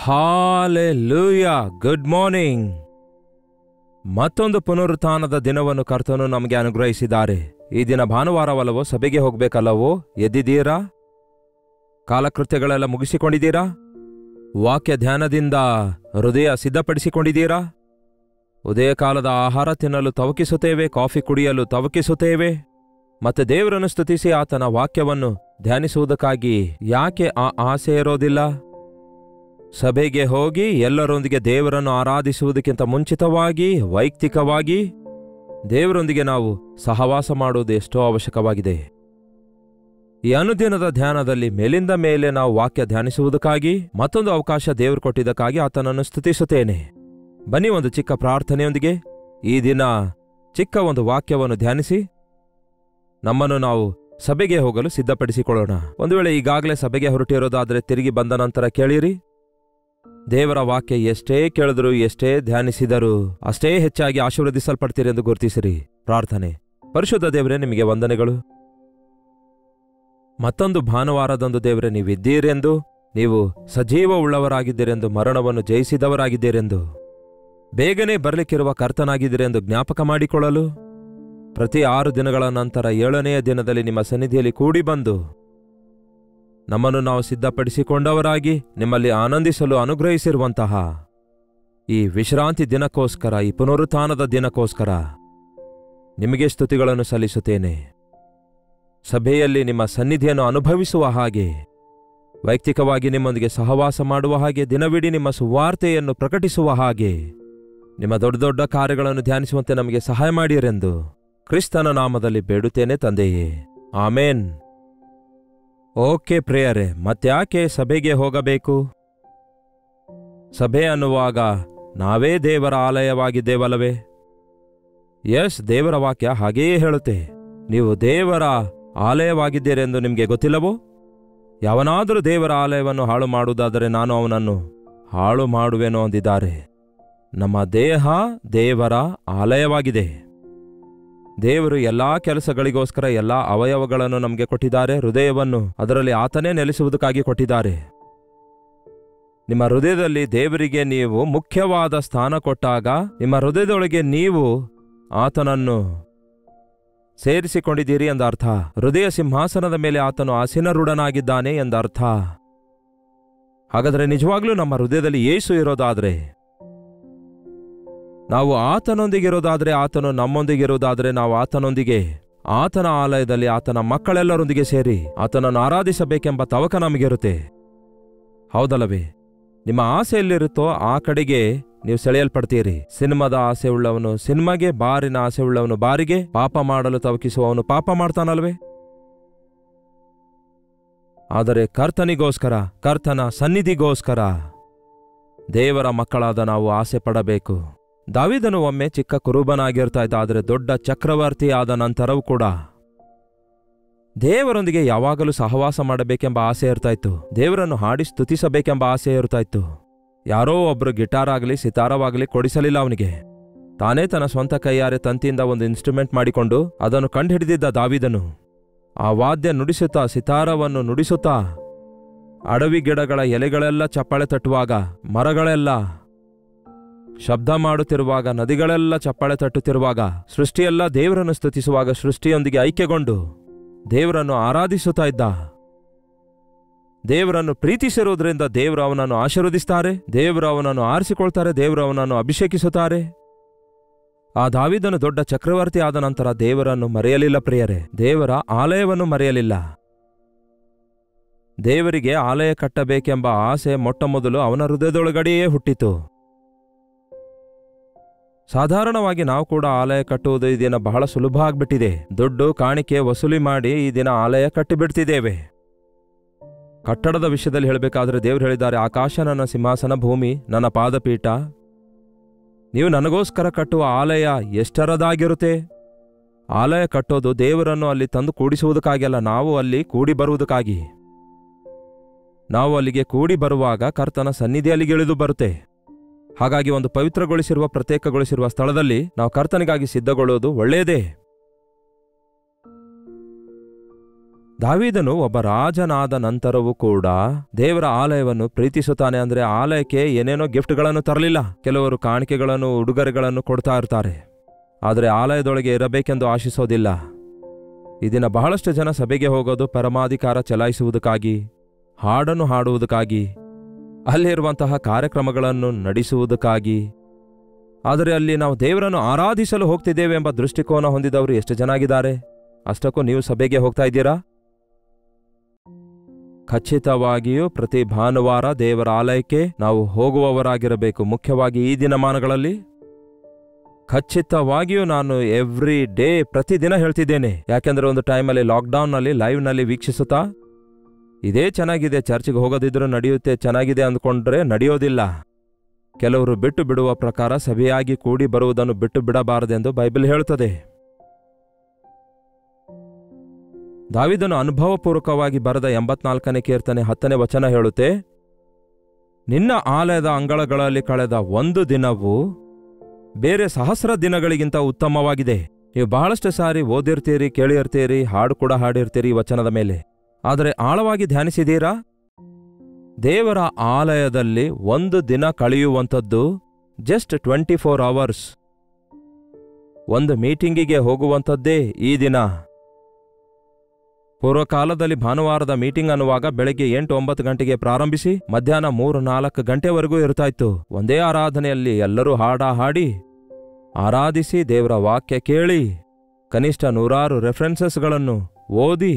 Hallelujah. Good morning. ಮತ್ತೊಂದು ಪುನರುತ್ಥಾನದ ದಿನವನ್ನು ಕರ್ತನು ನಮಗೆ ಅನುಗ್ರಹಿಸಿದ್ದಾರೆ. ಈ ದಿನ ಭಾನುವಾರವಲ್ಲವೋ? ಸಭೆಗೆ ಹೋಗ್ಬೇಕಲ್ಲವೋ? ಎದ್ದಿದ್ದೀರಾ? ಕಾಲಕೃತ್ಯಗಳೆಲ್ಲ ಮುಗಿಸಿಕೊಂಡಿದ್ದೀರಾ? ವಾಕ್ಯ ಧ್ಯಾನದಿಂದ ಹೃದಯ ಸಿದ್ಧಪಡಿಸಿಕೊಂಡಿದ್ದೀರಾ? ಉದಯಕಾಲದ ಆಹಾರ ತಿನ್ನಲು ತವಕಿಸುತ್ತೇವೆ, ಕಾಫಿ ಕುಡಿಯಲು ತವಕಿಸುತ್ತೇವೆ. ಮತ್ತೆ ದೇವರನ್ನು ಸ್ತುತಿಸಿ ಆತನ ವಾಕ್ಯವನ್ನು ಧ್ಯಾನಿಸುವುದಕ್ಕಾಗಿ ಯಾಕೆ ಆ ಆಸೆ ಇರೋದಿಲ್ಲ? ಸಭೆಗೆ ಹೋಗಿ ಎಲ್ಲರೊಂದಿಗೆ ದೇವರನ್ನು ಆರಾಧಿಸುವುದಕ್ಕಿಂತ ಮುಂಚಿತವಾಗಿ ವೈಯಕ್ತಿಕವಾಗಿ ದೇವರೊಂದಿಗೆ ನಾವು ಸಹವಾಸ ಮಾಡುವುದು ಎಷ್ಟೋ ಅವಶ್ಯಕವಾಗಿದೆ. ಈ ಅನುದಿನದ ಧ್ಯಾನದಲ್ಲಿ ಮೇಲಿಂದ ಮೇಲೆ ನಾವು ವಾಕ್ಯ ಧ್ಯಾನಿಸುವುದಕ್ಕಾಗಿ ಮತ್ತೊಂದು ಅವಕಾಶ ದೇವರು ಕೊಟ್ಟಿದ್ದಕ್ಕಾಗಿ ಆತನನ್ನು ಸ್ತುತಿಸುತ್ತೇನೆ. ಬನ್ನಿ, ಒಂದು ಚಿಕ್ಕ ಪ್ರಾರ್ಥನೆಯೊಂದಿಗೆ ಈ ದಿನ ಚಿಕ್ಕ ಒಂದು ವಾಕ್ಯವನ್ನು ಧ್ಯಾನಿಸಿ ನಮ್ಮನ್ನು ನಾವು ಸಭೆಗೆ ಹೋಗಲು ಸಿದ್ಧಪಡಿಸಿಕೊಳ್ಳೋಣ. ಒಂದು ವೇಳೆ ಈಗಾಗಲೇ ಸಭೆಗೆ ಹೊರಟಿರೋದಾದರೆ ತಿರುಗಿ ಬಂದ ನಂತರ ಕೇಳಿರಿ. ದೇವರ ವಾಕ್ಯ ಎಷ್ಟೇ ಕೇಳಿದ್ರು, ಎಷ್ಟೇ ಧ್ಯಾನಿಸಿದರೂ ಅಷ್ಟೇ ಹೆಚ್ಚಾಗಿ ಆಶೀರ್ವದಿಸಲ್ಪಡ್ತೀರಿ ಎಂದು ಗುರುತಿಸಿರಿ. ಪ್ರಾರ್ಥನೆ. ಪರಿಶುದ್ಧ ದೇವರೇ, ನಿಮಗೆ ವಂದನೆಗಳು. ಮತ್ತೊಂದು ಭಾನುವಾರದಂದು ದೇವರೇ, ನೀವಿದ್ದೀರೆಂದು, ನೀವು ಸಜೀವ ಉಳ್ಳವರಾಗಿದ್ದೀರೆಂದು, ಮರಣವನ್ನು ಜಯಿಸಿದವರಾಗಿದ್ದೀರೆಂದು, ಬೇಗನೆ ಬರಲಿಕ್ಕಿರುವ ಕರ್ತನಾಗಿದ್ದೀರೆಂದು ಜ್ಞಾಪಕ ಮಾಡಿಕೊಳ್ಳಲು ಪ್ರತಿ 6 ದಿನಗಳ ನಂತರ 7ನೆಯ ದಿನದಲ್ಲಿ ನಿಮ್ಮ ಸನ್ನಿಧಿಯಲ್ಲಿ ಕೂಡಿ ಬಂದು ನಮ್ಮನ್ನು ನಾವು ಸಿದ್ಧಪಡಿಸಿಕೊಂಡವರಾಗಿ ನಿಮ್ಮಲ್ಲಿ ಆನಂದಿಸಲು ಅನುಗ್ರಹಿಸಿರುವಂತಹ ಈ ವಿಶ್ರಾಂತಿ ದಿನಕ್ಕೋಸ್ಕರ, ಈ ಪುನರುತ್ಥಾನದ ದಿನಕ್ಕೋಸ್ಕರ ನಿಮಗೆ ಸ್ತುತಿಗಳನ್ನು ಸಲ್ಲಿಸುತ್ತೇನೆ. ಸಭೆಯಲ್ಲಿ ನಿಮ್ಮ ಸನ್ನಿಧಿಯನ್ನು ಅನುಭವಿಸುವ ಹಾಗೆ, ವೈಯಕ್ತಿಕವಾಗಿ ನಿಮ್ಮೊಂದಿಗೆ ಸಹವಾಸ ಮಾಡುವ ಹಾಗೆ, ದಿನವಿಡೀ ನಿಮ್ಮ ಸುವಾರ್ತೆಯನ್ನು ಪ್ರಕಟಿಸುವ ಹಾಗೆ, ನಿಮ್ಮ ದೊಡ್ಡ ದೊಡ್ಡ ಕಾರ್ಯಗಳನ್ನು ಧ್ಯಾನಿಸುವಂತೆ ನಮಗೆ ಸಹಾಯ ಮಾಡಿರೆಂದು ಕ್ರಿಸ್ತನ ನಾಮದಲ್ಲಿ ಬೇಡುತ್ತೇನೆ ತಂದೆಯೇ, ಆಮೇನ್. ಓಕೆ ಪ್ರೇಯರೇ, ಮತ್ತ್ಯಾಕೆ ಸಭೆಗೆ ಹೋಗಬೇಕು? ಸಭೆ ಅನ್ನುವಾಗ ನಾವೇ ದೇವರ ಆಲಯವಾಗಿದ್ದೇವಲ್ಲವೇ? ಎಸ್, ದೇವರ ವಾಕ್ಯ ಹಾಗೆಯೇ ಹೇಳುತ್ತೆ. ನೀವು ದೇವರ ಆಲಯವಾಗಿದ್ದೀರೆಂದು ನಿಮಗೆ ಗೊತ್ತಿಲ್ಲವೋ? ಯಾವನಾದರೂ ದೇವರ ಆಲಯವನ್ನು ಹಾಳು ಮಾಡುವುದಾದರೆ ನಾನು ಅವನನ್ನು ಹಾಳು ಮಾಡುವೆನೋ ಅಂದಿದ್ದಾರೆ. ನಮ್ಮ ದೇಹ ದೇವರ ಆಲಯವಾಗಿದೆ. ದೇವರು ಎಲ್ಲಾ ಕೆಲಸಗಳಿಗೋಸ್ಕರ ಎಲ್ಲಾ ಅವಯವಗಳನ್ನು ನಮಗೆ ಕೊಟ್ಟಿದ್ದಾರೆ. ಹೃದಯವನ್ನು ಅದರಲ್ಲಿ ಆತನೇ ನೆಲೆಸುವುದಕ್ಕಾಗಿ ಕೊಟ್ಟಿದ್ದಾರೆ. ನಿಮ್ಮ ಹೃದಯದಲ್ಲಿ ದೇವರಿಗೆ ನೀವು ಮುಖ್ಯವಾದ ಸ್ಥಾನ ಕೊಟ್ಟಾಗ ನಿಮ್ಮ ಹೃದಯದೊಳಗೆ ನೀವು ಆತನನ್ನು ಸೇರಿಸಿಕೊಂಡಿದ್ದೀರಿ ಎಂದರ್ಥ. ಹೃದಯ ಸಿಂಹಾಸನದ ಮೇಲೆ ಆತನು ಆಸೀನರೂಢನಾಗಿದ್ದಾನೆ ಎಂದರ್ಥ. ಹಾಗಾದರೆ ನಿಜವಾಗ್ಲೂ ನಮ್ಮ ಹೃದಯದಲ್ಲಿ ಯೇಸು ಇರೋದಾದ್ರೆ, ನಾವು ಆತನೊಂದಿಗಿರೋದಾದ್ರೆ, ಆತನು ನಮ್ಮೊಂದಿಗಿರೋದಾದ್ರೆ, ನಾವು ಆತನೊಂದಿಗೆ ಆತನ ಆಲಯದಲ್ಲಿ ಆತನ ಮಕ್ಕಳೆಲ್ಲರೊಂದಿಗೆ ಸೇರಿ ಆತನನ್ನು ಆರಾಧಿಸಬೇಕೆಂಬ ತವಕ ನಮಗಿರುತ್ತೆ. ಹೌದಲ್ಲವೇ? ನಿಮ್ಮ ಆಸೆ ಎಲ್ಲಿರುತ್ತೋ ಆ ಕಡೆಗೆ ನೀವು ಸೆಳೆಯಲ್ಪಡ್ತೀರಿ. ಸಿನಿಮಾದ ಆಸೆ ಉಳ್ಳವನು ಸಿನಿಮಾಗೆ, ಬಾರಿನ ಆಸೆ ಉಳ್ಳವನು ಬಾರಿಗೆ, ಪಾಪ ಮಾಡಲು ತವಕಿಸುವವನು ಪಾಪ ಮಾಡ್ತಾನಲ್ವೇ? ಆದರೆ ಕರ್ತನಿಗೋಸ್ಕರ, ಕರ್ತನ ಸನ್ನಿಧಿಗೋಸ್ಕರ ದೇವರ ಮಕ್ಕಳಾದ ನಾವು ಆಸೆ ಪಡಬೇಕು. ದಾವೀದನು ಒಮ್ಮೆ ಚಿಕ್ಕ ಕುರುಬನಾಗಿರ್ತಾ ಇದ್ದ. ಆದರೆ ದೊಡ್ಡ ಚಕ್ರವರ್ತಿ ಆದ ನಂತರವೂ ಕೂಡ ದೇವರೊಂದಿಗೆ ಯಾವಾಗಲೂ ಸಹವಾಸ ಮಾಡಬೇಕೆಂಬ ಆಸೆ ಇರ್ತಾಯಿತ್ತು. ದೇವರನ್ನು ಹಾಡಿ ಸ್ತುತಿಸಬೇಕೆಂಬ ಆಸೆ ಇರ್ತಾಯಿತ್ತು. ಯಾರೋ ಒಬ್ರು ಗಿಟಾರ್ ಆಗಲಿ ಸಿತಾರವಾಗಲಿ ಕೊಡಿಸಲಿಲ್ಲ ಅವನಿಗೆ. ತಾನೇ ತನ್ನ ಸ್ವಂತ ಕೈಯಾರೆ ತಂತಿಯಿಂದ ಒಂದು ಇನ್ಸ್ಟ್ರೂಮೆಂಟ್ ಮಾಡಿಕೊಂಡು ಅದನ್ನು ಕಂಡುಹಿಡಿದಿದ್ದ ದಾವೀದನು ಆ ವಾದ್ಯ ನುಡಿಸುತ್ತಾ, ಸಿತಾರವನ್ನು ನುಡಿಸುತ್ತಾ, ಅಡವಿ ಗಿಡಗಳ ಎಲೆಗಳೆಲ್ಲ ಚಪ್ಪಾಳೆ ತಟ್ಟುವಾಗ, ಮರಗಳೆಲ್ಲ ಶಬ್ದ ಮಾಡುತ್ತಿರುವಾಗ, ನದಿಗಳೆಲ್ಲ ಚಪ್ಪಾಳೆ ತಟ್ಟುತ್ತಿರುವಾಗ, ಸೃಷ್ಟಿಯೆಲ್ಲ ದೇವರನ್ನು ಸ್ತುತಿಸುವಾಗ, ಸೃಷ್ಟಿಯೊಂದಿಗೆ ಐಕ್ಯಗೊಂಡು ದೇವರನ್ನು ಆರಾಧಿಸುತ್ತಾ ಇದ್ದ. ದೇವರನ್ನು ಪ್ರೀತಿಸಿರುವುದರಿಂದ ದೇವರು ಅವನನ್ನು ಆಶೀರ್ವದಿಸ್ತಾರೆ, ದೇವರು ಅವನನ್ನು ಆರಿಸಿಕೊಳ್ತಾರೆ, ದೇವರು ಅವನನ್ನು ಅಭಿಷೇಕಿಸುತ್ತಾರೆ. ಆ ದಾವೀದನು ದೊಡ್ಡ ಚಕ್ರವರ್ತಿ ಆದ ನಂತರ ದೇವರನ್ನು ಮರೆಯಲಿಲ್ಲ ಪ್ರಿಯರೇ. ದೇವರ ಆಲಯವನ್ನು ಮರೆಯಲಿಲ್ಲ. ದೇವರಿಗೆ ಆಲಯ ಕಟ್ಟಬೇಕೆಂಬ ಆಸೆ ಮೊಟ್ಟಮೊದಲು ಅವನ ಹೃದಯದೊಳಗಡೆಯೇ ಹುಟ್ಟಿತು. ಸಾಧಾರಣವಾಗಿ ನಾವು ಕೂಡ ಆಲಯ ಕಟ್ಟುವುದು ಈ ದಿನ ಬಹಳ ಸುಲಭ ಆಗ್ಬಿಟ್ಟಿದೆ. ದುಡ್ಡು ಕಾಣಿಕೆ ವಸೂಲಿ ಮಾಡಿ ಈ ದಿನ ಆಲಯ ಕಟ್ಟಿಬಿಡ್ತಿದ್ದೇವೆ. ಕಟ್ಟಡದ ವಿಷಯದಲ್ಲಿ ಹೇಳಬೇಕಾದ್ರೆ ದೇವರು ಹೇಳಿದ್ದಾರೆ, ಆಕಾಶ ನನ್ನ ಸಿಂಹಾಸನ, ಭೂಮಿ ನನ್ನ ಪಾದಪೀಠ. ನೀವು ನನಗೋಸ್ಕರ ಕಟ್ಟುವ ಆಲಯ ಎಷ್ಟರದಾಗಿರುತ್ತೆ? ಆಲಯ ಕಟ್ಟೋದು ದೇವರನ್ನು ಅಲ್ಲಿ ತಂದು ಕೂಡಿಸುವುದಕ್ಕಾಗಿ ಅಲ್ಲ, ನಾವು ಅಲ್ಲಿ ಕೂಡಿ ಬರುವುದಕ್ಕಾಗಿ. ನಾವು ಅಲ್ಲಿಗೆ ಕೂಡಿ ಬರುವಾಗ ಕರ್ತನ ಸನ್ನಿಧಿ ಅಲ್ಲಿಗೆ ಇಳಿದು ಬರುತ್ತೆ. ಹಾಗಾಗಿ ಒಂದು ಪವಿತ್ರಗೊಳಿಸಿರುವ, ಪ್ರತ್ಯೇಕಗೊಳಿಸಿರುವ ಸ್ಥಳದಲ್ಲಿ ನಾವು ಕರ್ತನಿಗಾಗಿ ಸಿದ್ಧಗೊಳ್ಳುವುದು ಒಳ್ಳೆಯದೇ. ದಾವೀದನು ಒಬ್ಬ ರಾಜನಾದ ನಂತರವೂ ಕೂಡ ದೇವರ ಆಲಯವನ್ನು ಪ್ರೀತಿಸುತ್ತಾನೆ. ಅಂದ್ರೆ ಆಲಯಕ್ಕೆ ಏನೇನೋ ಗಿಫ್ಟ್ಗಳನ್ನು ತರಲಿಲ್ಲ. ಕೆಲವರು ಕಾಣಿಕೆಗಳನ್ನು ಉಡುಗೊರೆಗಳನ್ನು ಕೊಡ್ತಾ ಇರ್ತಾರೆ, ಆದರೆ ಆಲಯದೊಳಗೆ ಇರಬೇಕೆಂದು ಆಶಿಸೋದಿಲ್ಲ. ಈ ದಿನ ಬಹಳಷ್ಟು ಜನ ಸಭೆಗೆ ಹೋಗೋದು ಪರಮಾಧಿಕಾರ ಚಲಾಯಿಸುವುದಕ್ಕಾಗಿ, ಹಾಡನ್ನು ಹಾಡುವುದಕ್ಕಾಗಿ, ಅಲ್ಲಿರುವಂತಹ ಕಾರ್ಯಕ್ರಮಗಳನ್ನು ನಡೆಸುವುದಕ್ಕಾಗಿ. ಆದರೆ ಅಲ್ಲಿ ನಾವು ದೇವರನ್ನು ಆರಾಧಿಸಲು ಹೋಗ್ತಿದ್ದೇವೆ ಎಂಬ ದೃಷ್ಟಿಕೋನ ಹೊಂದಿದವರು ಎಷ್ಟು ಜನ ಆಗಿದ್ದಾರೆ? ಅಷ್ಟಕ್ಕೂ ನೀವು ಸಭೆಗೆ ಹೋಗ್ತಾ ಇದ್ದೀರಾ? ಖಚಿತವಾಗಿಯೂ ಪ್ರತಿ ಭಾನುವಾರ ದೇವರ ಆಲಯಕ್ಕೆ ನಾವು ಹೋಗುವವರಾಗಿರಬೇಕು. ಮುಖ್ಯವಾಗಿ ಈ ದಿನಮಾನಗಳಲ್ಲಿ ಖಚಿತವಾಗಿಯೂ ನಾನು ಎವ್ರಿ ಡೇ ಪ್ರತಿದಿನ ಹೇಳ್ತಿದ್ದೇನೆ. ಯಾಕೆಂದ್ರೆ ಒಂದು ಟೈಮಲ್ಲಿ ಲಾಕ್ಡೌನ್ನಲ್ಲಿ ಲೈವ್ನಲ್ಲಿ ವೀಕ್ಷಿಸುತ್ತಾ ಇದೇ ಚೆನ್ನಾಗಿದೆ, ಚರ್ಚ್ಗೆ ಹೋಗೋದಿದ್ರೂ ನಡೆಯುತ್ತೆ, ಚೆನ್ನಾಗಿದೆ ಅಂದ್ಕೊಂಡ್ರೆ ನಡೆಯೋದಿಲ್ಲ. ಕೆಲವರು ಬಿಟ್ಟು ಬಿಡುವ ಪ್ರಕಾರ ಸಭೆಯಾಗಿ ಕೂಡಿ ಬರುವುದನ್ನು ಬಿಟ್ಟು ಬಿಡಬಾರದೆಂದು ಬೈಬಲ್ ಹೇಳುತ್ತದೆ. ದಾವೀದನು ಅನುಭವಪೂರ್ವಕವಾಗಿ ಬರೆದ 84ನೇ ಕೀರ್ತನೆ 10ನೇ ವಚನ ಹೇಳುತ್ತೆ, ನಿನ್ನ ಆಲಯದ ಅಂಗಳಗಳಲ್ಲಿ ಕಳೆದ ಒಂದು ದಿನವು ಬೇರೆ 1000 ದಿನಗಳಿಗಿಂತ ಉತ್ತಮವಾಗಿದೆ. ನೀವು ಬಹಳಷ್ಟು ಸಾರಿ ಓದಿರ್ತೀರಿ, ಕೇಳಿರ್ತೀರಿ, ಹಾಡು ಕೂಡ ಹಾಡಿರ್ತೀರಿ ಈ ವಚನದ ಮೇಲೆ. ಆದರೆ ಆಳವಾಗಿ ಧ್ಯಾನಿಸಿದೀರಾ? ದೇವರ ಆಲಯದಲ್ಲಿ ಒಂದು ದಿನ ಕಳೆಯುವಂಥದ್ದು ಜಸ್ಟ್ 24 ಅವರ್ಸ್. ಒಂದು ಮೀಟಿಂಗಿಗೆ ಹೋಗುವಂಥದ್ದೇ ಈ ದಿನ. ಪೂರ್ವಕಾಲದಲ್ಲಿ ಭಾನುವಾರದ ಮೀಟಿಂಗ್ ಅನ್ನುವಾಗ ಬೆಳಗ್ಗೆ 8-9 ಗಂಟೆಗೆ ಪ್ರಾರಂಭಿಸಿ ಮಧ್ಯಾಹ್ನ 3-4 ಗಂಟೆವರೆಗೂ ಇರ್ತಾ ಇತ್ತು. ಒಂದೇ ಆರಾಧನೆಯಲ್ಲಿ ಎಲ್ಲರೂ ಹಾಡಿ ಆರಾಧಿಸಿ ದೇವರ ವಾಕ್ಯ ಕೇಳಿ ಕನಿಷ್ಠ 100 ರೆಫರೆನ್ಸಸ್ಗಳನ್ನು ಓದಿ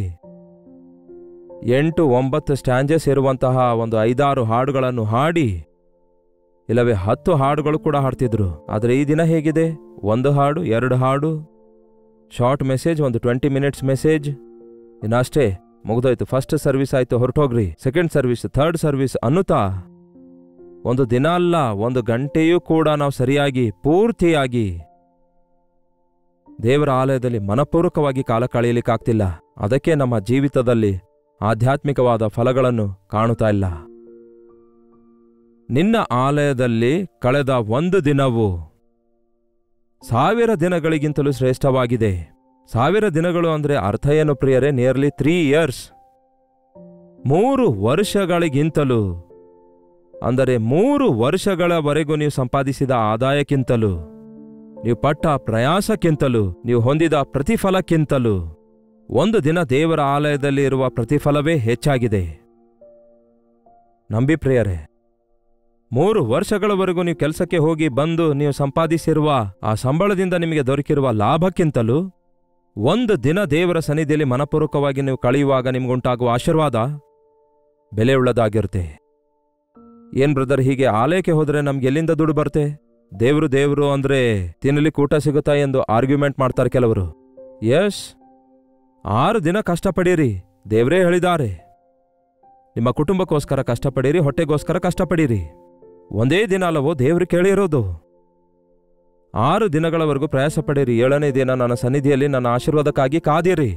8-9 ಸ್ಟ್ಯಾಂಜಸ್ ಇರುವಂತಹ ಒಂದು 5-6 ಹಾಡುಗಳನ್ನು ಹಾಡಿ, ಇಲ್ಲವೇ 10 ಹಾಡುಗಳು ಕೂಡ ಹಾಡ್ತಿದ್ರು. ಆದರೆ ಈ ದಿನ ಹೇಗಿದೆ? 1 ಹಾಡು, 2 ಹಾಡು, ಶಾರ್ಟ್ ಮೆಸೇಜ್, ಒಂದು 20 ಮಿನಿಟ್ಸ್ ಮೆಸೇಜ್, ಇನ್ನಷ್ಟೇ ಮುಗಿದೋಯ್ತು. ಫಸ್ಟ್ ಸರ್ವಿಸ್ ಆಯ್ತು, ಹೊರಟೋಗ್ರಿ. ಸೆಕೆಂಡ್ ಸರ್ವಿಸ್, ಥರ್ಡ್ ಸರ್ವಿಸ್ ಅನ್ನುತ್ತಾ ಒಂದು ದಿನ ಅಲ್ಲ, 1 ಗಂಟೆಯೂ ಕೂಡ ನಾವು ಸರಿಯಾಗಿ ಪೂರ್ತಿಯಾಗಿ ದೇವರ ಆಲಯದಲ್ಲಿ ಮನಪೂರ್ವಕವಾಗಿ ಕಾಲ ಕಳೆಯಲಿಕ್ಕಾಗ್ತಿಲ್ಲ. ಅದಕ್ಕೆ ನಮ್ಮ ಜೀವಿತದಲ್ಲಿ ಆಧ್ಯಾತ್ಮಿಕವಾದ ಫಲಗಳನ್ನು ಕಾಣುತ್ತಾ ಇಲ್ಲ. ನಿನ್ನ ಆಲಯದಲ್ಲಿ ಕಳೆದ ಒಂದು ದಿನವು 1000 ದಿನಗಳಿಗಿಂತಲೂ ಶ್ರೇಷ್ಠವಾಗಿದೆ. 1000 ದಿನಗಳು ಅಂದ್ರೆ ಅರ್ಥ ಏನು ಪ್ರಿಯರೇ? ನಿಯರ್ಲಿ 3 ಇಯರ್ಸ್, 3 ವರ್ಷಗಳಿಗಿಂತಲೂ, ಅಂದರೆ 3 ವರ್ಷಗಳವರೆಗೂ ನೀವು ಸಂಪಾದಿಸಿದ ಆದಾಯಕ್ಕಿಂತಲೂ, ನೀವು ಪಟ್ಟ ಪ್ರಯಾಸಕ್ಕಿಂತಲೂ, ನೀವು ಹೊಂದಿದ ಪ್ರತಿಫಲಕ್ಕಿಂತಲೂ ಒಂದು ದಿನ ದೇವರ ಆಲಯದಲ್ಲಿ ಇರುವ ಪ್ರತಿಫಲವೇ ಹೆಚ್ಚಾಗಿದೆ. ನಂಬಿ ಪ್ರಿಯರೇ, 3 ವರ್ಷಗಳವರೆಗೂ ನೀವು ಕೆಲಸಕ್ಕೆ ಹೋಗಿ ಬಂದು ನೀವು ಸಂಪಾದಿಸಿರುವ ಆ ಸಂಬಳದಿಂದ ನಿಮಗೆ ದೊರಕಿರುವ ಲಾಭಕ್ಕಿಂತಲೂ ಒಂದು ದಿನ ದೇವರ ಸನ್ನಿಧಿಯಲ್ಲಿ ಮನಪೂರ್ವಕವಾಗಿ ನೀವು ಕಳೆಯುವಾಗ ನಿಮಗುಂಟಾಗುವ ಆಶೀರ್ವಾದ ಬೆಲೆಯುಳ್ಳದಾಗಿರುತ್ತೆ. ಏನ್ ಬ್ರದರ್, ಹೀಗೆ ಆಲಯಕ್ಕೆ ಹೋದ್ರೆ ನಮ್ಗೆ ಎಲ್ಲಿಂದ ದುಡ್ಡು ಬರ್ತೆ? ದೇವ್ರು ಅಂದ್ರೆ ತಿನ್ನಲಿಕ್ಕೆ ಊಟ ಸಿಗುತ್ತಾ ಎಂದು ಆರ್ಗ್ಯುಮೆಂಟ್ ಮಾಡ್ತಾರೆ ಕೆಲವರು. ಯಸ್, 6 ದಿನ ಕಷ್ಟಪಡಿರಿ, ದೇವರೇ ಹೇಳಿದ್ದಾರೆ. ನಿಮ್ಮ ಕುಟುಂಬಕ್ಕೋಸ್ಕರ ಕಷ್ಟಪಡಿರಿ, ಹೊಟ್ಟೆಗೋಸ್ಕರ ಕಷ್ಟಪಡಿರಿ. ಒಂದೇ ದಿನ ಅಲ್ಲವೋ ದೇವ್ರು ಕೇಳಿರೋದು? 6 ದಿನಗಳವರೆಗೂ ಪ್ರಯಾಸ ಪಡಿರಿ. 7ನೇ ದಿನ ನನ್ನ ಸನ್ನಿಧಿಯಲ್ಲಿ ನನ್ನ ಆಶೀರ್ವಾದಕ್ಕಾಗಿ ಕಾದಿರಿ.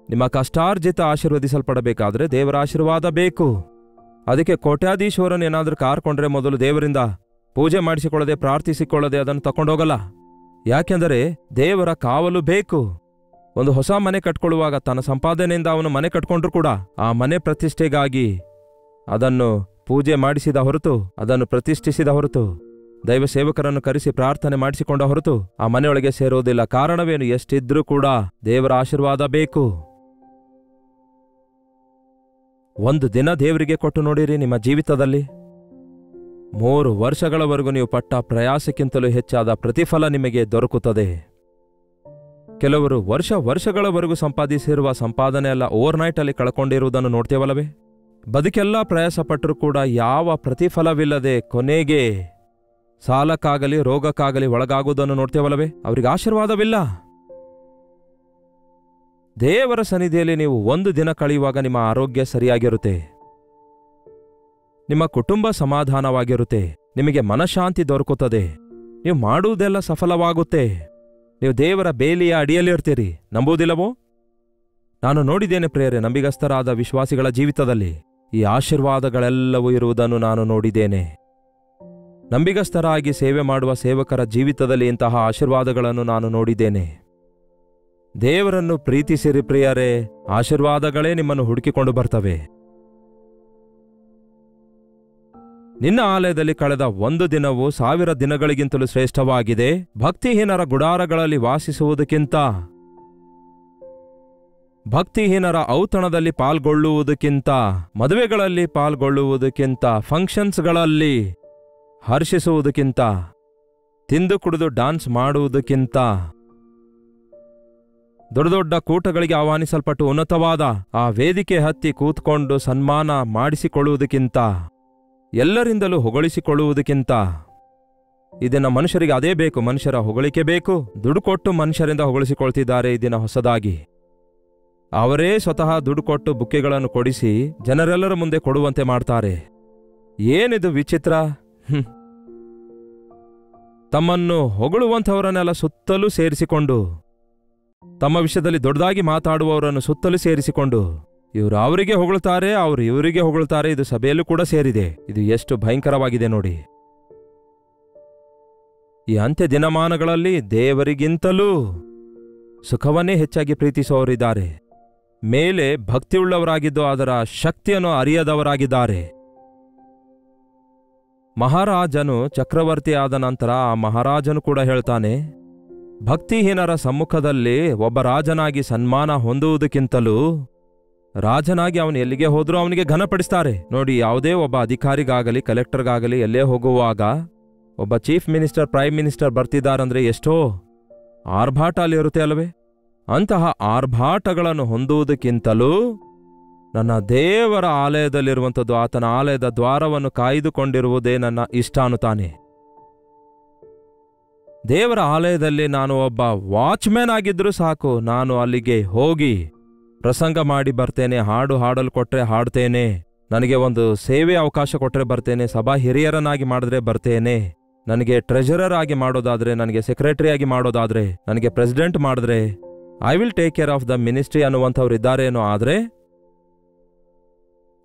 ನಿಮ್ಮ ಕಷ್ಟಾರ್ಜಿತ ಆಶೀರ್ವದಿಸಲ್ಪಡಬೇಕಾದ್ರೆ ದೇವರ ಆಶೀರ್ವಾದ ಬೇಕು. ಅದಕ್ಕೆ ಕೋಟ್ಯಾಧೀಶ್ವರನ್ ಏನಾದ್ರೂ ಕಾರ್ಕೊಂಡ್ರೆ ಮೊದಲು ದೇವರಿಂದ ಪೂಜೆ ಮಾಡಿಸಿಕೊಳ್ಳದೆ, ಪ್ರಾರ್ಥಿಸಿಕೊಳ್ಳದೆ ಅದನ್ನು ತಕೊಂಡೋಗಲ್ಲ. ಯಾಕೆಂದರೆ ದೇವರ ಕಾವಲು ಬೇಕು. ಒಂದು ಹೊಸ ಮನೆ ಕಟ್ಕೊಳ್ಳುವಾಗ ತನ್ನ ಸಂಪಾದನೆಯಿಂದ ಅವನು ಮನೆ ಕಟ್ಕೊಂಡ್ರು ಕೂಡ ಆ ಮನೆ ಪ್ರತಿಷ್ಠೆಗಾಗಿ ಅದನ್ನು ಪೂಜೆ ಮಾಡಿಸಿದ ಹೊರತು, ಅದನ್ನು ಪ್ರತಿಷ್ಠಿಸಿದ ಹೊರತು, ದೈವ ಸೇವಕರನ್ನು ಕರೆಸಿ ಪ್ರಾರ್ಥನೆ ಮಾಡಿಸಿಕೊಂಡ ಹೊರತು ಆ ಮನೆಯೊಳಗೆ ಸೇರೋದಿಲ್ಲ. ಕಾರಣವೇನು? ಎಷ್ಟಿದ್ರೂ ಕೂಡ ದೇವರ ಆಶೀರ್ವಾದ ಬೇಕು. ಒಂದು ದಿನ ದೇವರಿಗೆ ಕೊಟ್ಟು ನೋಡಿರಿ. ನಿಮ್ಮ ಜೀವಿತದಲ್ಲಿ 3 ವರ್ಷಗಳವರೆಗೂ ನೀವು ಪಟ್ಟ ಪ್ರಯಾಸಕ್ಕಿಂತಲೂ ಹೆಚ್ಚಾದ ಪ್ರತಿಫಲ ನಿಮಗೆ ದೊರಕುತ್ತದೆ. ಕೆಲವರು ವರ್ಷಗಳವರೆಗೂ ಸಂಪಾದಿಸಿರುವ ಸಂಪಾದನೆ ಎಲ್ಲ ಓವರ್ನೈಟ್ ಅಲ್ಲಿ ಕಳ್ಕೊಂಡಿರುವುದನ್ನು ನೋಡ್ತೇವಲ್ಲವೇ? ಬದುಕೆಲ್ಲ ಪ್ರಯಾಸ ಪಟ್ಟರೂ ಕೂಡ ಯಾವ ಪ್ರತಿಫಲವಿಲ್ಲದೆ ಕೊನೆಗೆ ಸಾಲಕ್ಕಾಗಲಿ ರೋಗಕ್ಕಾಗಲಿ ಒಳಗಾಗುವುದನ್ನು ನೋಡ್ತೇವಲ್ಲವೇ? ಅವರಿಗೆ ಆಶೀರ್ವಾದವಿಲ್ಲ. ದೇವರ ಸನ್ನಿಧಿಯಲ್ಲಿ ನೀವು ಒಂದು ದಿನ ಕಳೆಯುವಾಗ ನಿಮ್ಮ ಆರೋಗ್ಯ ಸರಿಯಾಗಿರುತ್ತೆ, ನಿಮ್ಮ ಕುಟುಂಬ ಸಮಾಧಾನವಾಗಿರುತ್ತೆ, ನಿಮಗೆ ಮನಃಶಾಂತಿ ದೊರಕುತ್ತದೆ, ನೀವು ಮಾಡುವುದೆಲ್ಲ ಸಫಲವಾಗುತ್ತೆ. ನೀವು ದೇವರ ಬೇಲಿಯ ಅಡಿಯಲ್ಲಿರ್ತೀರಿ. ನಂಬುವುದಿಲ್ಲವೋ? ನಾನು ನೋಡಿದ್ದೇನೆ ಪ್ರಿಯರೇ, ನಂಬಿಗಸ್ತರಾದ ವಿಶ್ವಾಸಿಗಳ ಜೀವಿತದಲ್ಲಿ ಈ ಆಶೀರ್ವಾದಗಳೆಲ್ಲವೂ ಇರುವುದನ್ನು ನಾನು ನೋಡಿದ್ದೇನೆ. ನಂಬಿಗಸ್ತರಾಗಿ ಸೇವೆ ಮಾಡುವ ಸೇವಕರ ಜೀವಿತದಲ್ಲಿ ಇಂತಹ ಆಶೀರ್ವಾದಗಳನ್ನು ನಾನು ನೋಡಿದ್ದೇನೆ. ದೇವರನ್ನು ಪ್ರೀತಿಸಿರಿ ಪ್ರಿಯರೇ, ಆಶೀರ್ವಾದಗಳೇ ನಿಮ್ಮನ್ನು ಹುಡುಕಿಕೊಂಡು ಬರ್ತವೆ. ನಿನ್ನ ಆಲಯದಲ್ಲಿ ಕಳೆದ 1 ದಿನವು 1000 ದಿನಗಳಿಗಿಂತಲೂ ಶ್ರೇಷ್ಠವಾಗಿದೆ. ಭಕ್ತಿಹೀನರ ಗುಡಾರಗಳಲ್ಲಿ ವಾಸಿಸುವುದಕ್ಕಿಂತ, ಭಕ್ತಿಹೀನರ ಔತಣದಲ್ಲಿ ಪಾಲ್ಗೊಳ್ಳುವುದಕ್ಕಿಂತ, ಮದುವೆಗಳಲ್ಲಿ ಪಾಲ್ಗೊಳ್ಳುವುದಕ್ಕಿಂತ, ಫಂಕ್ಷನ್ಸ್ಗಳಲ್ಲಿ ಹರ್ಷಿಸುವುದಕ್ಕಿಂತ, ತಿಂದು ಕುಡಿದು ಡಾನ್ಸ್ ಮಾಡುವುದಕ್ಕಿಂತ, ದೊಡ್ಡ ದೊಡ್ಡ ಕೂಟಗಳಿಗೆ ಆಹ್ವಾನಿಸಲ್ಪಟ್ಟು ಉನ್ನತವಾದ ಆ ವೇದಿಕೆ ಹತ್ತಿ ಕೂತ್ಕೊಂಡು ಸನ್ಮಾನ ಮಾಡಿಸಿಕೊಳ್ಳುವುದಕ್ಕಿಂತ, ಎಲ್ಲರಿಂದಲೂ ಹೊಗಳಿಸಿಕೊಳ್ಳುವುದಕ್ಕಿಂತ, ಇದನ್ನ ಮನುಷ್ಯರಿಗೆ ಅದೇ ಬೇಕು, ಮನುಷ್ಯರ ಹೊಗಳಿಕೆ ಬೇಕು. ದುಡ್ಡು ಕೊಟ್ಟು ಮನುಷ್ಯರಿಂದ ಹೊಗಳಿಸಿಕೊಳ್ತಿದ್ದಾರೆ ಈ ದಿನ ಹೊಸದಾಗಿ. ಅವರೇ ಸ್ವತಃ ದುಡ್ಡು ಕೊಟ್ಟು ಬುಕ್ಕೆಗಳನ್ನು ಕೊಡಿಸಿ ಜನರೆಲ್ಲರ ಮುಂದೆ ಕೊಡುವಂತೆ ಮಾಡ್ತಾರೆ. ಏನಿದು ವಿಚಿತ್ರ! ತಮ್ಮನ್ನು ಹೊಗಳುವಂಥವರನ್ನೆಲ್ಲ ಸುತ್ತಲೂ ಸೇರಿಸಿಕೊಂಡು, ತಮ್ಮ ವಿಷಯದಲ್ಲಿ ದೊಡ್ಡದಾಗಿ ಮಾತಾಡುವವರನ್ನು ಸುತ್ತಲೂ ಸೇರಿಸಿಕೊಂಡು, ಇವರು ಅವರಿಗೆ ಹೊಗಳುತ್ತಾರೆ, ಅವರು ಇವರಿಗೆ ಹೊಗಳುತ್ತಾರೆ. ಇದು ಸಭೆಯಲ್ಲೂ ಕೂಡ ಸೇರಿದೆ. ಇದು ಎಷ್ಟು ಭಯಂಕರವಾಗಿದೆ ನೋಡಿ. ಈ ಅಂತ್ಯ ದಿನಮಾನಗಳಲ್ಲಿ ದೇವರಿಗಿಂತಲೂ ಸುಖವನ್ನೇ ಹೆಚ್ಚಾಗಿ ಪ್ರೀತಿಸುವವರಿದ್ದಾರೆ. ಮೇಲೆ ಭಕ್ತಿಯುಳ್ಳವರಾಗಿದ್ದು ಅದರ ಶಕ್ತಿಯನ್ನು ಅರಿಯದವರಾಗಿದ್ದಾರೆ. ಮಹಾರಾಜನು ಚಕ್ರವರ್ತಿ ಆದ ನಂತರ ಆ ಮಹಾರಾಜನು ಕೂಡ ಹೇಳ್ತಾನೆ, ಭಕ್ತಿಹೀನರ ಸಮ್ಮುಖದಲ್ಲಿ ಒಬ್ಬ ರಾಜನಾಗಿ ಸನ್ಮಾನ ಹೊಂದುವುದಕ್ಕಿಂತಲೂ ರಾಜನಾಗಿ ಅವನು ಎಲ್ಲಿಗೆ ಹೋದ್ರೂ ಅವನಿಗೆ ಘನಪಡಿಸ್ತಾರೆ. ನೋಡಿ, ಯಾವುದೇ ಒಬ್ಬ ಅಧಿಕಾರಿಗಾಗಲಿ ಕಲೆಕ್ಟರ್ಗಾಗಲಿ ಎಲ್ಲೇ ಹೋಗುವಾಗ ಒಬ್ಬ ಚೀಫ್ ಮಿನಿಸ್ಟರ್ ಪ್ರೈಮ್ ಮಿನಿಸ್ಟರ್ ಬರ್ತಿದ್ದಾರಂದ್ರೆ ಎಷ್ಟೋ ಆರ್ಭಾಟ ಅಲ್ಲಿರುತ್ತೆ ಅಲ್ವೇ? ಅಂತಹ ಆರ್ಭಾಟಗಳನ್ನು ಹೊಂದುವುದಕ್ಕಿಂತಲೂ ನನ್ನ ದೇವರ ಆಲಯದಲ್ಲಿರುವಂಥದ್ದು, ಆತನ ಆಲಯದ ದ್ವಾರವನ್ನು ಕಾಯ್ದುಕೊಂಡಿರುವುದೇ ನನ್ನ ಇಷ್ಟ ಅನ್ನುತ್ತಾನೆ. ದೇವರ ಆಲಯದಲ್ಲಿ ನಾನು ಒಬ್ಬ ವಾಚ್ಮ್ಯಾನ್ ಆಗಿದ್ರೂ ಸಾಕು, ನಾನು ಅಲ್ಲಿಗೆ ಹೋಗಿ ಪ್ರಸಂಗ ಮಾಡಿ ಬರ್ತೇನೆ, ಹಾಡು ಹಾಡಲು ಕೊಟ್ಟರೆ ಹಾಡ್ತೇನೆ, ನನಗೆ ಒಂದು ಸೇವೆ ಅವಕಾಶ ಕೊಟ್ಟರೆ ಬರ್ತೇನೆ, ಸಭಾ ಹಿರಿಯರನ್ನಾಗಿ ಮಾಡಿದ್ರೆ ಬರ್ತೇನೆ, ನನಗೆ ಟ್ರೆಜರರ್ ಆಗಿ ಮಾಡೋದಾದ್ರೆ, ನನಗೆ ಸೆಕ್ರೆಟರಿ ಆಗಿ ಮಾಡೋದಾದ್ರೆ, ನನಗೆ ಪ್ರೆಸಿಡೆಂಟ್ ಮಾಡಿದ್ರೆ I will take care of the ministry ಅನ್ನುವಂಥವ್ರು ಇದ್ದಾರೇನೋ. ಆದರೆ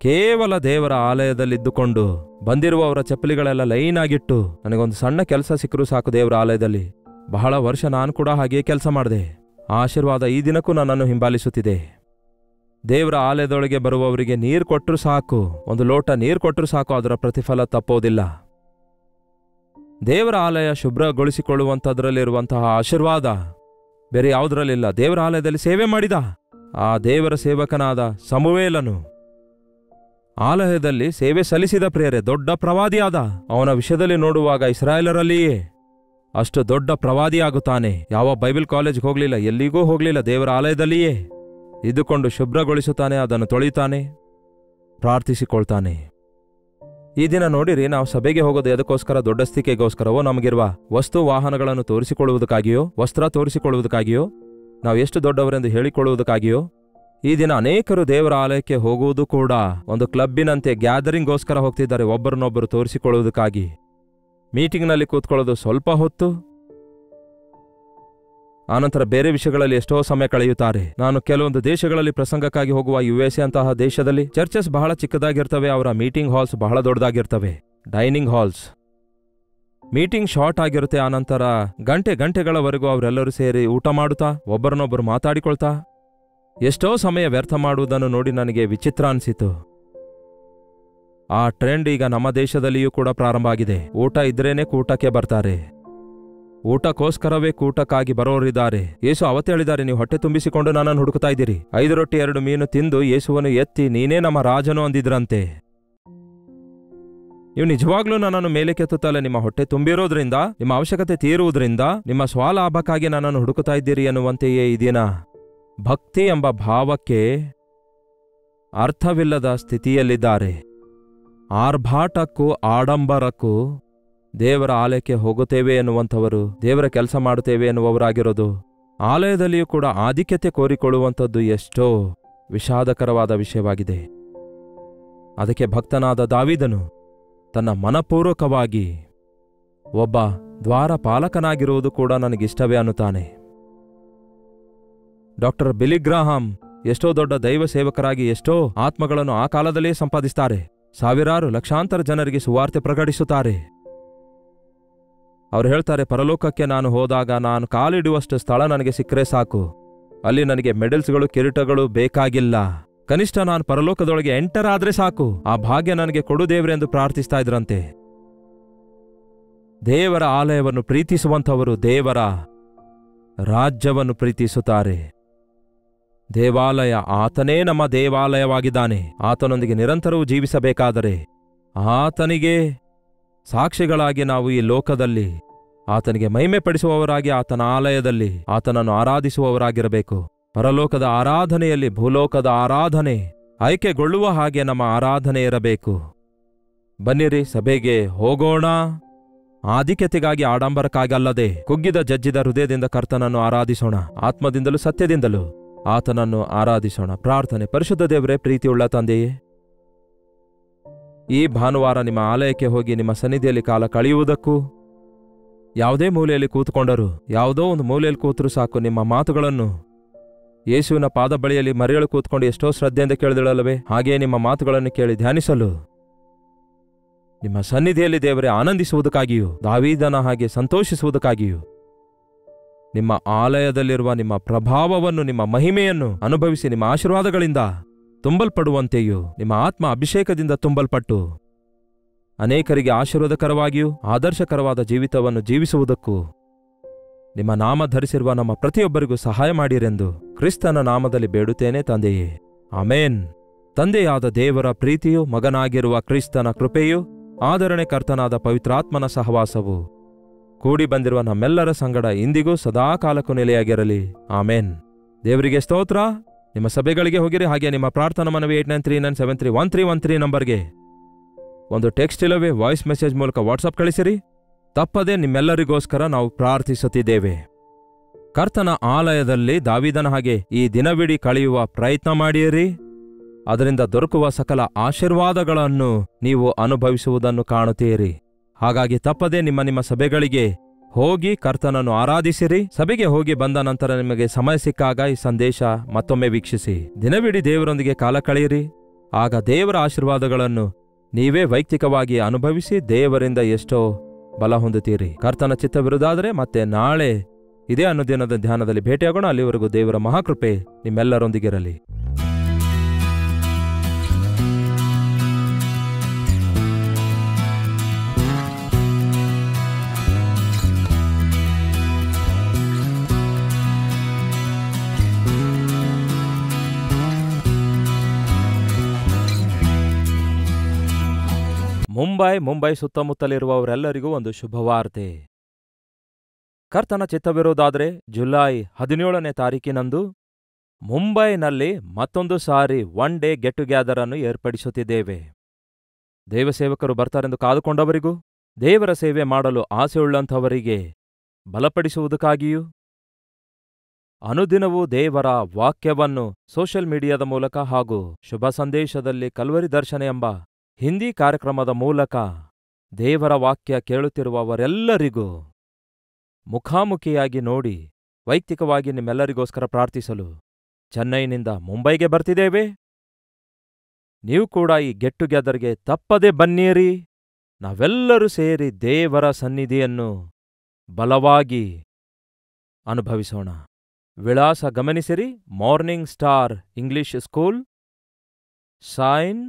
ಕೇವಲ ದೇವರ ಆಲಯದಲ್ಲಿದ್ದುಕೊಂಡು ಬಂದಿರುವವರ ಚಪ್ಪಲಿಗಳೆಲ್ಲ ಲೈನ್ ಆಗಿಟ್ಟು ನನಗೊಂದು ಸಣ್ಣ ಕೆಲಸ ಸಿಕ್ಕರೂ ಸಾಕು ದೇವರ ಆಲಯದಲ್ಲಿ. ಬಹಳ ವರ್ಷ ನಾನು ಕೂಡ ಹಾಗೆಯೇ ಕೆಲಸ ಮಾಡಿದೆ. ಆ ಆಶೀರ್ವಾದ ಈ ದಿನಕ್ಕೂ ನನ್ನನ್ನು ಹಿಂಬಾಲಿಸುತ್ತಿದೆ. ದೇವರ ಆಲಯದೊಳಗೆ ಬರುವವರಿಗೆ ನೀರು ಕೊಟ್ಟರು ಸಾಕು, ಒಂದು ಲೋಟ ನೀರು ಕೊಟ್ಟರು ಸಾಕು, ಅದರ ಪ್ರತಿಫಲ ತಪ್ಪೋದಿಲ್ಲ. ದೇವರ ಆಲಯ ಶುಭ್ರಗೊಳಿಸಿಕೊಳ್ಳುವಂಥದ್ರಲ್ಲಿರುವಂತಹ ಆಶೀರ್ವಾದ ಬೇರೆ ಯಾವುದರಲ್ಲಿಲ್ಲ. ದೇವರ ಆಲಯದಲ್ಲಿ ಸೇವೆ ಮಾಡಿದ ಆ ದೇವರ ಸೇವಕನಾದ ಸಮುವೇಲನು ಆಲಯದಲ್ಲಿ ಸೇವೆ ಸಲ್ಲಿಸಿದ ಪ್ರಿಯರೇ, ದೊಡ್ಡ ಪ್ರವಾದಿಯಾದ. ಅವನ ವಿಷಯದಲ್ಲಿ ನೋಡುವಾಗ ಇಸ್ರಾಯೇಲರಲ್ಲಿಯೇ ಅಷ್ಟು ದೊಡ್ಡ ಪ್ರವಾದಿಯಾಗುತ್ತಾನೆ. ಯಾವ ಬೈಬಲ್ ಕಾಲೇಜ್ಗೆ ಹೋಗಲಿಲ್ಲ, ಎಲ್ಲಿಗೂ ಹೋಗಲಿಲ್ಲ, ದೇವರ ಆಲಯದಲ್ಲಿಯೇ ಇದ್ದುಕೊಂಡು ಶುಭ್ರಗೊಳಿಸುತ್ತಾನೆ, ಅದನ್ನು ತೊಳಿತಾನೆ, ಪ್ರಾರ್ಥಿಸಿಕೊಳ್ತಾನೆ. ಈ ದಿನ ನೋಡಿರಿ, ನಾವು ಸಭೆಗೆ ಹೋಗೋದು ಎದಕ್ಕೋಸ್ಕರ? ದೊಡ್ಡಸ್ತಿಕೆಗೋಸ್ಕರವೋ, ನಮಗಿರುವ ವಸ್ತು ವಾಹನಗಳನ್ನು ತೋರಿಸಿಕೊಳ್ಳುವುದಕ್ಕಾಗಿಯೋ, ವಸ್ತ್ರ ತೋರಿಸಿಕೊಳ್ಳುವುದಕ್ಕಾಗಿಯೋ, ನಾವು ಎಷ್ಟು ದೊಡ್ಡವರೆಂದು ಹೇಳಿಕೊಳ್ಳುವುದಕ್ಕಾಗಿಯೋ? ಈ ದಿನ ಅನೇಕರು ದೇವರ ಆಲಯಕ್ಕೆ ಹೋಗುವುದು ಕೂಡ ಒಂದು ಕ್ಲಬ್ಬಿನಂತೆ ಗ್ಯಾದರಿಂಗ್ಗೋಸ್ಕರ ಹೋಗ್ತಿದ್ದಾರೆ, ಒಬ್ಬರನ್ನೊಬ್ಬರು ತೋರಿಸಿಕೊಳ್ಳುವುದಕ್ಕಾಗಿ. ಮೀಟಿಂಗ್ನಲ್ಲಿ ಕೂತ್ಕೊಳ್ಳೋದು ಸ್ವಲ್ಪ ಹೊತ್ತು, ಆನಂತರ ಬೇರೆ ವಿಷಯಗಳಲ್ಲಿ ಎಷ್ಟೋ ಸಮಯ ಕಳೆಯುತ್ತಾರೆ. ನಾನು ಕೆಲವೊಂದು ದೇಶಗಳಲ್ಲಿ ಪ್ರಸಂಗಕ್ಕಾಗಿ ಹೋಗುವ USA ಅಂತಹ ದೇಶದಲ್ಲಿ ಚರ್ಚಸ್ ಬಹಳ ಚಿಕ್ಕದಾಗಿರ್ತವೆ, ಅವರ ಮೀಟಿಂಗ್ ಹಾಲ್ಸ್ ಬಹಳ ದೊಡ್ಡದಾಗಿರ್ತವೆ, ಡೈನಿಂಗ್ ಹಾಲ್ಸ್. ಮೀಟಿಂಗ್ ಶಾರ್ಟ್ ಆಗಿರುತ್ತೆ, ಆನಂತರ ಗಂಟೆಗಳವರೆಗೂ ಅವರೆಲ್ಲರೂ ಸೇರಿ ಊಟ ಮಾಡುತ್ತಾ ಒಬ್ಬರನ್ನೊಬ್ಬರು ಮಾತಾಡಿಕೊಳ್ತಾ ಎಷ್ಟೋ ಸಮಯ ವ್ಯರ್ಥ ಮಾಡುವುದನ್ನು ನೋಡಿ ನನಗೆ ವಿಚಿತ್ರ ಅನಿಸಿತು. ಆ ಟ್ರೆಂಡ್ ಈಗ ನಮ್ಮ ದೇಶದಲ್ಲಿಯೂ ಕೂಡ ಪ್ರಾರಂಭ ಆಗಿದೆ. ಊಟ ಇದ್ರೇನೆ ಕೂಟಕ್ಕೆ ಬರ್ತಾರೆ, ಊಟಕ್ಕೋಸ್ಕರವೇ ಕೂಟಕ್ಕಾಗಿ ಬರೋರಿದ್ದಾರೆ. ಯೇಸು ಅವತ್ತೇ ಹೇಳಿದ್ದಾರೆ, ನೀವು ಹೊಟ್ಟೆ ತುಂಬಿಸಿಕೊಂಡು ನನ್ನನ್ನು ಹುಡುಕ್ತಾ ಇದ್ದೀರಿ. 5 ರೊಟ್ಟಿ 2 ಮೀನು ತಿಂದು ಯೇಸುವನ್ನು ಎತ್ತಿ ನೀನೇ ನಮ್ಮ ರಾಜನು ಅಂದಿದ್ರಂತೆ. ನೀವು ನಿಜವಾಗ್ಲೂ ನನ್ನನ್ನು ಮೇಲೆ ಕೆತ್ತುತ್ತಲೇ ನಿಮ್ಮ ಹೊಟ್ಟೆ ತುಂಬಿರೋದ್ರಿಂದ, ನಿಮ್ಮ ಅವಶ್ಯಕತೆ ತೀರುವುದರಿಂದ, ನಿಮ್ಮ ಸ್ವಲಾಭಕ್ಕಾಗಿ ನನ್ನನ್ನು ಹುಡುಕುತ್ತಾ ಇದ್ದೀರಿ ಎನ್ನುವಂತೆಯೇ ಈ ದಿನ ಭಕ್ತಿ ಎಂಬ ಭಾವಕ್ಕೆ ಅರ್ಥವಿಲ್ಲದ ಸ್ಥಿತಿಯಲ್ಲಿದ್ದಾರೆ. ಆರ್ಭಾಟಕ್ಕೂ ಆಡಂಬರಕ್ಕೂ ದೇವರ ಆಲಯಕ್ಕೆ ಹೋಗುತ್ತೇವೆ ಎನ್ನುವಂಥವರು, ದೇವರ ಕೆಲಸ ಮಾಡುತ್ತೇವೆ ಎನ್ನುವವರಾಗಿರೋದು, ಆಲಯದಲ್ಲಿಯೂ ಕೂಡ ಆಧಿಕ್ಯತೆ ಕೋರಿಕೊಳ್ಳುವಂಥದ್ದು ಎಷ್ಟೋ ವಿಷಾದಕರವಾದ ವಿಷಯವಾಗಿದೆ. ಅದಕ್ಕೆ ಭಕ್ತನಾದ ದಾವೀದನು ತನ್ನ ಮನಪೂರ್ವಕವಾಗಿ ಒಬ್ಬ ದ್ವಾರಪಾಲಕನಾಗಿರುವುದು ಕೂಡ ನನಗಿಷ್ಟವೇ ಅನ್ನುತ್ತಾನೆ. ಡಾಕ್ಟರ್ ಬಿಲಿ ಗ್ರಾಹಂ ಎಷ್ಟೋ ದೊಡ್ಡ ದೈವ ಸೇವಕರಾಗಿ ಎಷ್ಟೋ ಆತ್ಮಗಳನ್ನು ಆ ಕಾಲದಲ್ಲೇ ಸಂಪಾದಿಸುತ್ತಾರೆ. ಸಾವಿರಾರು ಲಕ್ಷಾಂತರ ಜನರಿಗೆ ಸುವಾರ್ತೆ ಪ್ರಕಟಿಸುತ್ತಾರೆ. ಅವರು ಹೇಳ್ತಾರೆ, ಪರಲೋಕಕ್ಕೆ ನಾನು ಹೋದಾಗ ನಾನು ಕಾಲಿಡುವಷ್ಟು ಸ್ಥಳ ನನಗೆ ಸಿಕ್ಕರೆ ಸಾಕು, ಅಲ್ಲಿ ನನಗೆ ಮೆಡಲ್ಸ್ಗಳು ಕಿರೀಟಗಳು ಬೇಕಾಗಿಲ್ಲ. ಕನಿಷ್ಠ ನಾನು ಪರಲೋಕದೊಳಗೆ ಎಂಟರ್ ಆದ್ರೆ ಸಾಕು, ಆ ಭಾಗ್ಯ ನನಗೆ ಕೊಡು ದೇವ್ರೆ ಎಂದು ಪ್ರಾರ್ಥಿಸ್ತಾ ಇದ್ರಂತೆ. ದೇವರ ಆಲಯವನ್ನು ಪ್ರೀತಿಸುವಂಥವರು ದೇವರ ರಾಜ್ಯವನ್ನು ಪ್ರೀತಿಸುತ್ತಾರೆ. ದೇವಾಲಯ, ಆತನೇ ನಮ್ಮ ದೇವಾಲಯವಾಗಿದ್ದಾನೆ. ಆತನೊಂದಿಗೆ ನಿರಂತರವೂ ಜೀವಿಸಬೇಕಾದರೆ ಆತನಿಗೆ ಸಾಕ್ಷಿಗಳಾಗಿ ನಾವು ಈ ಲೋಕದಲ್ಲಿ ಆತನಿಗೆ ಮಹಿಮೆ ಪಡಿಸುವವರಾಗಿ ಆತನ ಆಲಯದಲ್ಲಿ ಆತನನ್ನು ಆರಾಧಿಸುವವರಾಗಿರಬೇಕು. ಪರಲೋಕದ ಆರಾಧನೆಯಲ್ಲಿ ಭೂಲೋಕದ ಆರಾಧನೆ ಆಯ್ಕೆಗೊಳ್ಳುವ ಹಾಗೆ ನಮ್ಮ ಆರಾಧನೆ ಇರಬೇಕು. ಬನ್ನಿರಿ, ಸಭೆಗೆ ಹೋಗೋಣ. ಆಧಿಕ್ಯತೆಗಾಗಿ, ಆಡಂಬರಕ್ಕಾಗಲ್ಲದೆ ಕುಗ್ಗಿದ ಜಜ್ಜಿದ ಹೃದಯದಿಂದ ಕರ್ತನನ್ನು ಆರಾಧಿಸೋಣ. ಆತ್ಮದಿಂದಲೂ ಸತ್ಯದಿಂದಲೂ ಆತನನ್ನು ಆರಾಧಿಸೋಣ. ಪ್ರಾರ್ಥನೆ. ಪರಿಶುದ್ಧ ದೇವರೇ, ಪ್ರೀತಿಯುಳ್ಳ ತಂದೆಯೇ, ಈ ಭಾನುವಾರ ನಿಮ್ಮ ಆಲಯಕ್ಕೆ ಹೋಗಿ ನಿಮ್ಮ ಸನ್ನಿಧಿಯಲ್ಲಿ ಕಾಲ ಕಳೆಯುವುದಕ್ಕೂ, ಯಾವುದೇ ಮೂಲೆಯಲ್ಲಿ ಕೂತ್ಕೊಂಡರು, ಯಾವುದೋ ಒಂದು ಮೂಲೆಯಲ್ಲಿ ಕೂತರೂ ಸಾಕು, ನಿಮ್ಮ ಮಾತುಗಳನ್ನು ಯೇಸುವಿನ ಪಾದ ಬಳಿಯಲ್ಲಿ ಮರೆಯಲು ಕೂತ್ಕೊಂಡು ಎಷ್ಟೋ ಶ್ರದ್ಧೆಯಿಂದ ಕೇಳಿದಳಲ್ಲವೇ, ಹಾಗೆಯೇ ನಿಮ್ಮ ಮಾತುಗಳನ್ನು ಕೇಳಿ ಧ್ಯಾನಿಸಲು ನಿಮ್ಮ ಸನ್ನಿಧಿಯಲ್ಲಿ ದೇವರೇ ಆನಂದಿಸುವುದಕ್ಕಾಗಿಯೂ, ದಾವೀದನ ಹಾಗೆ ಸಂತೋಷಿಸುವುದಕ್ಕಾಗಿಯೂ, ನಿಮ್ಮ ಆಲಯದಲ್ಲಿರುವ ನಿಮ್ಮ ಪ್ರಭಾವವನ್ನು, ನಿಮ್ಮ ಮಹಿಮೆಯನ್ನು ಅನುಭವಿಸಿ ನಿಮ್ಮ ಆಶೀರ್ವಾದಗಳಿಂದ ತುಂಬಲ್ಪಡುವಂತೆಯೂ, ನಿಮ್ಮ ಆತ್ಮ ಅಭಿಷೇಕದಿಂದ ತುಂಬಲ್ಪಟ್ಟು ಅನೇಕರಿಗೆ ಆಶೀರ್ವಾದಕರವಾಗಿಯೂ ಆದರ್ಶಕರವಾದ ಜೀವಿತವನ್ನು ಜೀವಿಸುವುದಕ್ಕೂ ನಿಮ್ಮ ನಾಮ ಧರಿಸಿರುವ ನಮ್ಮ ಪ್ರತಿಯೊಬ್ಬರಿಗೂ ಸಹಾಯ ಮಾಡಿರೆಂದು ಕ್ರಿಸ್ತನ ನಾಮದಲ್ಲಿ ಬೇಡುತ್ತೇನೆ ತಂದೆಯೇ, ಆಮೇನ್. ತಂದೆಯಾದ ದೇವರ ಪ್ರೀತಿಯು, ಮಗನಾಗಿರುವ ಕ್ರಿಸ್ತನ ಕೃಪೆಯು, ಆದರಣೆ ಕರ್ತನಾದ ಪವಿತ್ರಾತ್ಮನ ಸಹವಾಸವು ಕೂಡಿ ಬಂದಿರುವ ನಮ್ಮೆಲ್ಲರ ಸಂಗಡ ಇಂದಿಗೂ ಸದಾಕಾಲಕ್ಕೂ ನೆಲೆಯಾಗಿರಲಿ. ಆಮೇನ್. ದೇವರಿಗೆ ಸ್ತೋತ್ರ. ನಿಮ್ಮ ಸಭೆಗಳಿಗೆ ಹೋಗಿರಿ. ಹಾಗೆ ನಿಮ್ಮ ಪ್ರಾರ್ಥನಾ ಮನವಿ 8939731313 ನಂಬರ್ಗೆ ಒಂದು ಟೆಕ್ಸ್ಟ್ ಇಲ್ಲವೇ ವಾಯ್ಸ್ ಮೆಸೇಜ್ ಮೂಲಕ ವಾಟ್ಸಪ್ ಕಳಿಸಿರಿ. ತಪ್ಪದೆ ನಿಮ್ಮೆಲ್ಲರಿಗೋಸ್ಕರ ನಾವು ಪ್ರಾರ್ಥಿಸುತ್ತಿದ್ದೇವೆ. ಕರ್ತನ ಆಲಯದಲ್ಲಿ ದಾವೀದನ ಹಾಗೆ ಈ ದಿನವಿಡೀ ಕಳೆಯುವ ಪ್ರಯತ್ನ ಮಾಡಿಯಿರಿ. ಅದರಿಂದ ದೊರಕುವ ಸಕಲ ಆಶೀರ್ವಾದಗಳನ್ನು ನೀವು ಅನುಭವಿಸುವುದನ್ನು ಕಾಣುತ್ತೀರಿ. ಹಾಗಾಗಿ ತಪ್ಪದೆ ನಿಮ್ಮ ನಿಮ್ಮ ಸಭೆಗಳಿಗೆ ಹೋಗಿ ಕರ್ತನನ್ನು ಆರಾಧಿಸಿರಿ. ಸಭೆಗೆ ಹೋಗಿ ಬಂದ ನಂತರ ನಿಮಗೆ ಸಮಯ ಸಿಕ್ಕಾಗ ಈ ಸಂದೇಶ ಮತ್ತೊಮ್ಮೆ ವೀಕ್ಷಿಸಿ. ದಿನವಿಡೀ ದೇವರೊಂದಿಗೆ ಕಾಲ ಕಳೆಯಿರಿ. ಆಗ ದೇವರ ಆಶೀರ್ವಾದಗಳನ್ನು ನೀವೇ ವೈಯಕ್ತಿಕವಾಗಿ ಅನುಭವಿಸಿ ದೇವರಿಂದ ಎಷ್ಟೋ ಬಲ ಹೊಂದುತ್ತೀರಿ. ಕರ್ತನ ಚಿತ್ತವಿರುವುದಾದರೆ ಮತ್ತೆ ನಾಳೆ ಇದೇ ಅನುದಿನದ ಧ್ಯಾನದಲ್ಲಿ ಭೇಟಿಯಾಗೋಣ. ಅಲ್ಲಿವರೆಗೂ ದೇವರ ಮಹಾಕೃಪೆ ನಿಮ್ಮೆಲ್ಲರೊಂದಿಗಿರಲಿ. ಮುಂಬೈ ಸುತ್ತಮುತ್ತಲಿರುವವರೆಲ್ಲರಿಗೂ ಒಂದು ಶುಭವಾರ್ತೆ. ಕರ್ತನ ಚಿತ್ತವಿರುವುದಾದರೆ ಜುಲೈ 17ನೇ ತಾರೀಕಿನಂದು ಮುಂಬೈನಲ್ಲಿ ಮತ್ತೊಂದು ಸಾರಿ ಒನ್ ಡೇ ಗೆಟ್ ಟುಗ್ಯಾದರ್ ಅನ್ನು ಏರ್ಪಡಿಸುತ್ತಿದ್ದೇವೆ. ದೇವಸೇವಕರು ಬರ್ತಾರೆಂದು ಕಾದುಕೊಂಡವರಿಗೂ, ದೇವರ ಸೇವೆ ಮಾಡಲು ಆಸೆಯುಳ್ಳಂಥವರಿಗೆ ಬಲಪಡಿಸುವುದಕ್ಕಾಗಿಯೂ, ಅನುದಿನವೂ ದೇವರ ವಾಕ್ಯವನ್ನು ಸೋಷಿಯಲ್ ಮೀಡಿಯಾದ ಮೂಲಕ ಹಾಗೂ ಶುಭ ಸಂದೇಶದಲ್ಲಿ ಕಲ್ವರಿ ದರ್ಶನ ಎಂಬ ಹಿಂದಿ ಕಾರ್ಯಕ್ರಮದ ಮೂಲಕ ದೇವರ ವಾಕ್ಯ ಕೇಳುತ್ತಿರುವವರೆಲ್ಲರಿಗೂ ಮುಖಾಮುಖಿಯಾಗಿ ನೋಡಿ ವೈಯಕ್ತಿಕವಾಗಿ ನಿಮ್ಮೆಲ್ಲರಿಗೋಸ್ಕರ ಪ್ರಾರ್ಥಿಸಲು ಚೆನ್ನೈನಿಂದ ಮುಂಬೈಗೆ ಬರ್ತಿದ್ದೇವೆ. ನೀವು ಕೂಡ ಈ ಗೆಟ್ ಟುಗೆದರ್ಗೆ ತಪ್ಪದೆ ಬನ್ನಿರಿ. ನಾವೆಲ್ಲರೂ ಸೇರಿ ದೇವರ ಸನ್ನಿಧಿಯನ್ನು ಬಲವಾಗಿ ಅನುಭವಿಸೋಣ. ವಿಳಾಸ ಗಮನಿಸಿರಿ. Morning star English school, Sion,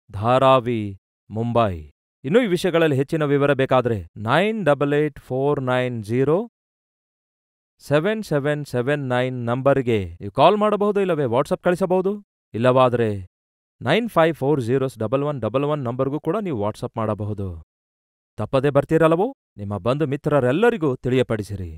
Dharavi, Mumbai. ಇನ್ನೂ ಈ ವಿಷಯಗಳಲ್ಲಿ ಹೆಚ್ಚಿನ ವಿವರ ಬೇಕಾದರೆ 9849077779 ನಂಬರ್ಗೆ ನೀವು ಕಾಲ್ ಮಾಡಬಹುದು, ಇಲ್ಲವೇ ವಾಟ್ಸಪ್ ಕಳಿಸಬಹುದು. ಇಲ್ಲವಾದರೆ 95401111 ನಂಬರ್ಗೂ ಕೂಡ ನೀವು ವಾಟ್ಸಪ್ ಮಾಡಬಹುದು. ತಪ್ಪದೇ ಬರ್ತೀರಲ್ಲವೋ? ನಿಮ್ಮ ಬಂಧು ಮಿತ್ರರೆಲ್ಲರಿಗೂ ತಿಳಿಯಪಡಿಸಿರಿ.